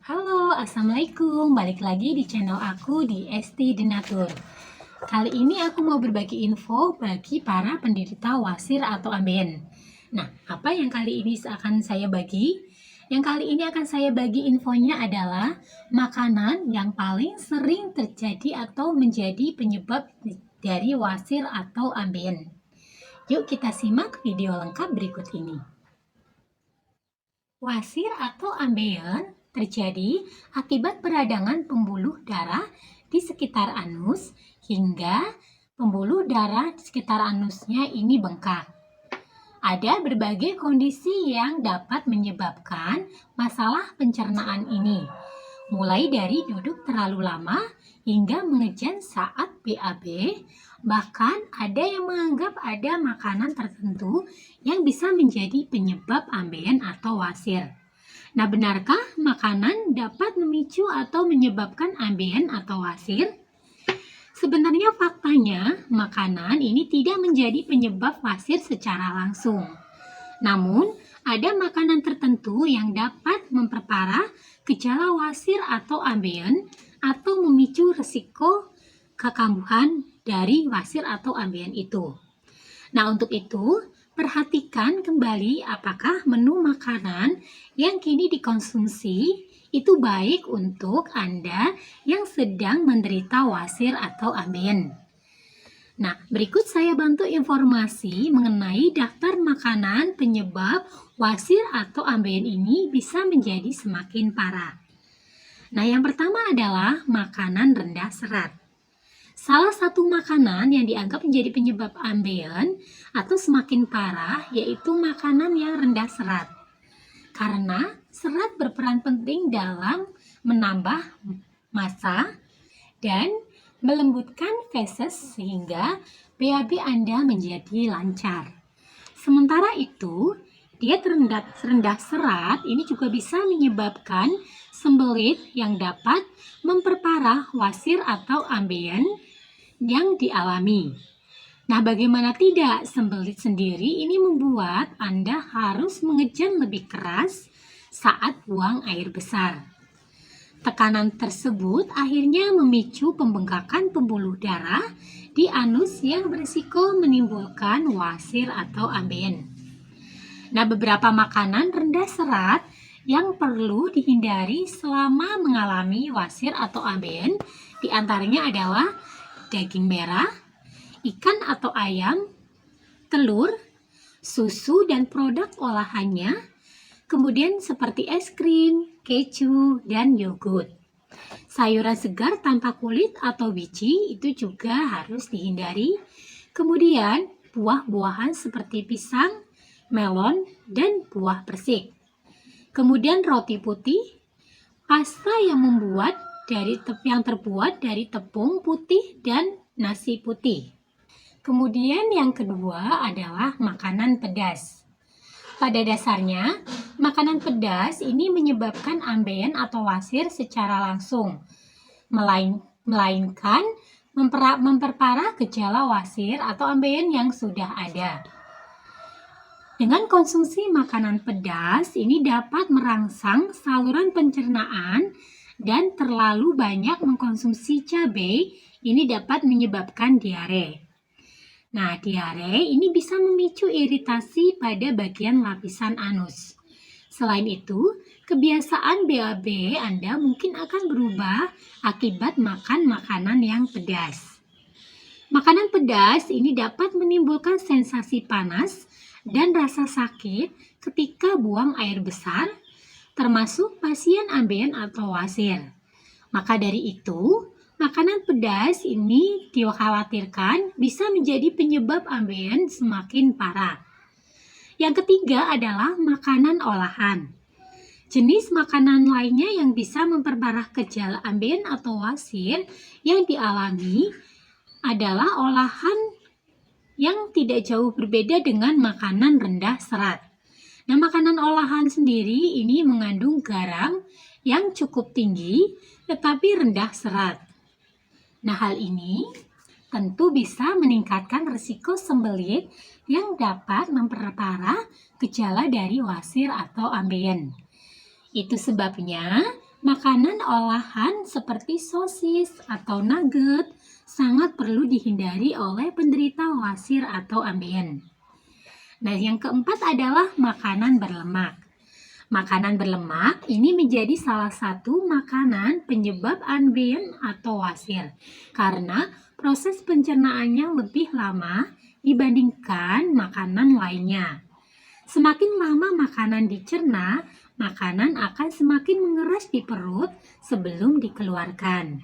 Halo, Assalamualaikum. Balik lagi di channel aku di ST Denatur. Kali ini aku mau berbagi info bagi para penderita wasir atau ambeien. Nah, apa yang kali ini akan saya bagi? Yang kali ini akan saya bagi infonya adalah makanan yang paling sering terjadi atau menjadi penyebab dari wasir atau ambeien. Yuk kita simak video lengkap berikut ini. Wasir atau ambeien terjadi akibat peradangan pembuluh darah di sekitar anus hingga pembuluh darah di sekitar anusnya ini bengkak. Ada berbagai kondisi yang dapat menyebabkan masalah pencernaan ini, mulai dari duduk terlalu lama hingga mengejan saat BAB. Bahkan ada yang menganggap ada makanan tertentu yang bisa menjadi penyebab ambeien atau wasir. Nah, benarkah makanan dapat memicu atau menyebabkan ambeien atau wasir? Sebenarnya faktanya, makanan ini tidak menjadi penyebab wasir secara langsung. Namun, ada makanan tertentu yang dapat memperparah gejala wasir atau ambeien atau memicu risiko kekambuhan dari wasir atau ambeien itu. Nah, untuk itu, perhatikan kembali apakah menu makanan yang kini dikonsumsi itu baik untuk Anda yang sedang menderita wasir atau ambeien. Nah, berikut saya bantu informasi mengenai daftar makanan penyebab wasir atau ambeien ini bisa menjadi semakin parah. Nah, yang pertama adalah makanan rendah serat. Salah satu makanan yang dianggap menjadi penyebab ambeien atau semakin parah yaitu makanan yang rendah serat. Karena serat berperan penting dalam menambah massa dan melembutkan feses sehingga BAB Anda menjadi lancar. Sementara itu, diet rendah serat ini juga bisa menyebabkan sembelit yang dapat memperparah wasir atau ambeien yang dialami. Nah, bagaimana tidak, sembelit sendiri ini membuat Anda harus mengejan lebih keras saat buang air besar. Tekanan tersebut akhirnya memicu pembengkakan pembuluh darah di anus yang berisiko menimbulkan wasir atau ambeien. Nah, beberapa makanan rendah serat yang perlu dihindari selama mengalami wasir atau ambeien diantaranya adalah daging merah, ikan atau ayam, telur, susu dan produk olahannya, kemudian seperti es krim, keju, dan yogurt. Sayuran segar tanpa kulit atau biji itu juga harus dihindari. Kemudian buah-buahan seperti pisang, melon, dan buah persik. Kemudian roti putih, pasta yang terbuat dari tepung putih dan nasi putih. Kemudian yang kedua adalah makanan pedas. Pada dasarnya, makanan pedas ini menyebabkan ambeien atau wasir secara langsung, melainkan memperparah gejala wasir atau ambeien yang sudah ada. Dengan konsumsi makanan pedas, ini dapat merangsang saluran pencernaan dan terlalu banyak mengkonsumsi cabai, ini dapat menyebabkan diare. Nah, diare ini bisa memicu iritasi pada bagian lapisan anus. Selain itu, kebiasaan BAB Anda mungkin akan berubah akibat makan makanan yang pedas. Makanan pedas ini dapat menimbulkan sensasi panas dan rasa sakit ketika buang air besar, termasuk pasien ambeien atau wasir. Maka dari itu, makanan pedas ini dikhawatirkan bisa menjadi penyebab ambeien semakin parah. Yang ketiga adalah makanan olahan. Jenis makanan lainnya yang bisa memperparah gejala ambeien atau wasir yang dialami adalah olahan yang tidak jauh berbeda dengan makanan rendah serat. Nah, makanan olahan sendiri ini mengandung garam yang cukup tinggi tetapi rendah serat. Nah, hal ini tentu bisa meningkatkan risiko sembelit yang dapat memperparah gejala dari wasir atau ambeien. Itu sebabnya Makanan olahan seperti sosis atau nugget sangat perlu dihindari oleh penderita wasir atau ambeien. Nah, yang keempat adalah makanan berlemak. Makanan berlemak ini menjadi salah satu makanan penyebab ambeien atau wasir karena proses pencernaannya lebih lama dibandingkan makanan lainnya. Semakin lama makanan dicerna, makanan akan semakin mengeras di perut sebelum dikeluarkan.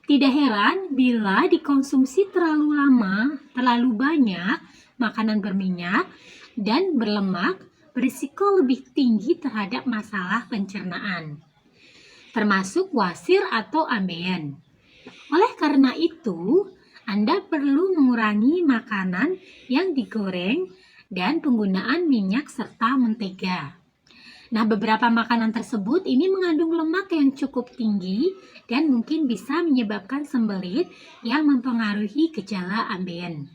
Tidak heran bila dikonsumsi terlalu lama, terlalu banyak makanan berminyak dan berlemak berisiko lebih tinggi terhadap masalah pencernaan, termasuk wasir atau ambeien. Oleh karena itu, Anda perlu mengurangi makanan yang digoreng dan penggunaan minyak serta mentega. Nah, beberapa makanan tersebut ini mengandung lemak yang cukup tinggi dan mungkin bisa menyebabkan sembelit yang mempengaruhi gejala ambeien.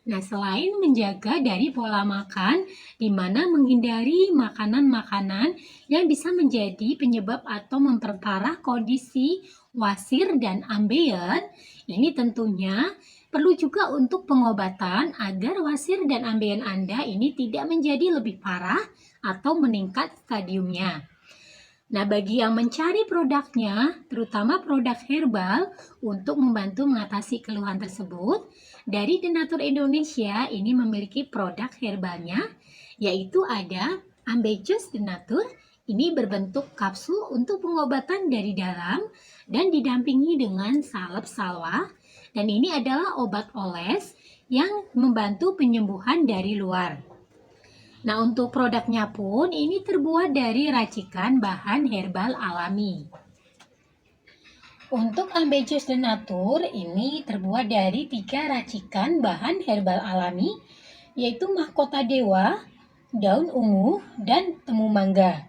Nah, selain menjaga dari pola makan, di mana menghindari makanan-makanan yang bisa menjadi penyebab atau memperparah kondisi wasir dan ambeien, ini tentunya perlu juga untuk pengobatan agar wasir dan ambeien Anda ini tidak menjadi lebih parah atau meningkat stadiumnya. Nah, bagi yang mencari produknya, terutama produk herbal untuk membantu mengatasi keluhan tersebut, dari Denatur Indonesia ini memiliki produk herbalnya, yaitu ada Ambejos Denatur. Ini berbentuk kapsul untuk pengobatan dari dalam dan didampingi dengan salep salwa. Dan ini adalah obat oles yang membantu penyembuhan dari luar. Nah, untuk produknya pun ini terbuat dari racikan bahan herbal alami. Untuk Ambejos Denatur ini terbuat dari 3 racikan bahan herbal alami, yaitu mahkota dewa, daun ungu, dan temu mangga.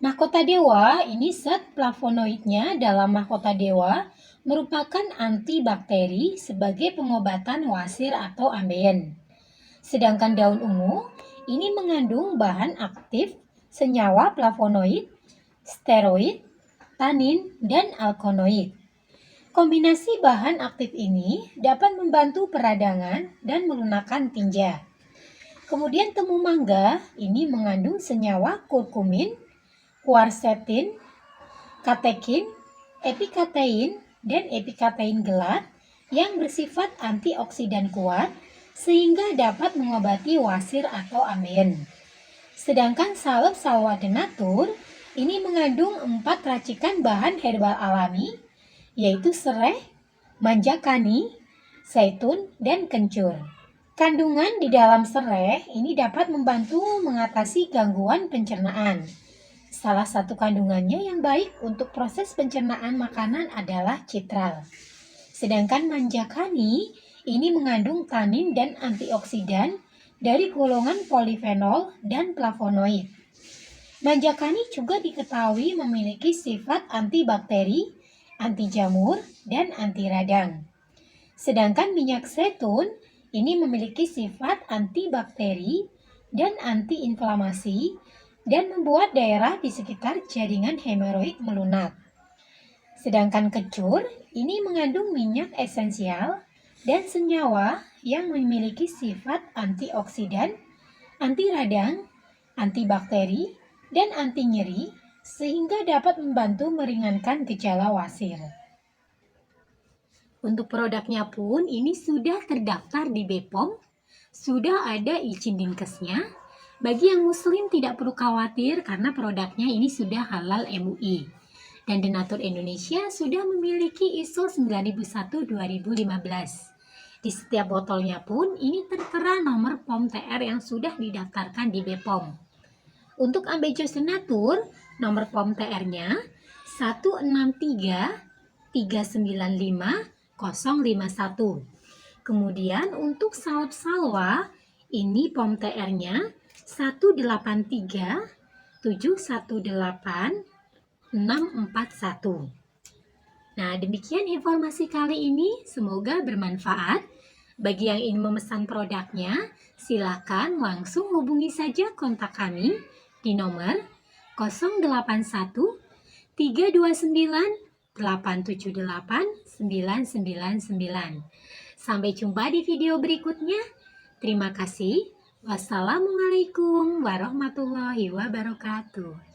Mahkota dewa ini zat flavonoidnya dalam mahkota dewa merupakan antibakteri sebagai pengobatan wasir atau ambeien. Sedangkan daun ungu ini mengandung bahan aktif senyawa flavonoid, steroid, tanin, dan alkaloid. Kombinasi bahan aktif ini dapat membantu peradangan dan melunakkan tinja. Kemudian temu mangga ini mengandung senyawa kurkumin, quercetin, katekin, epikatein, dan epikatein gelat yang bersifat antioksidan kuat sehingga dapat mengobati wasir atau ambeien. Sedangkan salep salwa Denatur ini mengandung 4 racikan bahan herbal alami, yaitu serai, manjakani, zaitun, dan kencur. Kandungan di dalam serai ini dapat membantu mengatasi gangguan pencernaan. Salah satu kandungannya yang baik untuk proses pencernaan makanan adalah citral. Sedangkan manjakani ini mengandung tanin dan antioksidan dari golongan polifenol dan flavonoid. Manjakani juga diketahui memiliki sifat antibakteri, anti jamur, dan anti radang. Sedangkan minyak zaitun ini memiliki sifat antibakteri dan antiinflamasi dan membuat daerah di sekitar jaringan hemoroid melunak. Sedangkan kencur ini mengandung minyak esensial dan senyawa yang memiliki sifat antioksidan, anti radang, antibakteri, dan anti nyeri sehingga dapat membantu meringankan gejala wasir. Untuk produknya pun ini sudah terdaftar di BPOM, sudah ada izin Dinkesnya. Bagi yang muslim tidak perlu khawatir karena produknya ini sudah halal MUI. Dan Denatur Indonesia sudah memiliki ISO 9001-2015. Di setiap botolnya pun ini tertera nomor POM TR yang sudah didaftarkan di BPOM. Untuk Ambejos Denatur, nomor POM TR-nya 163395051. Kemudian untuk salep salwa, ini POM TR-nya 183718641. Nah, demikian informasi kali ini. Semoga bermanfaat. Bagi yang ingin memesan produknya, silakan langsung hubungi saja kontak kami di nomor 081 329 878 999. Sampai jumpa di video berikutnya. Terima kasih. Wassalamualaikum warahmatullahi wabarakatuh.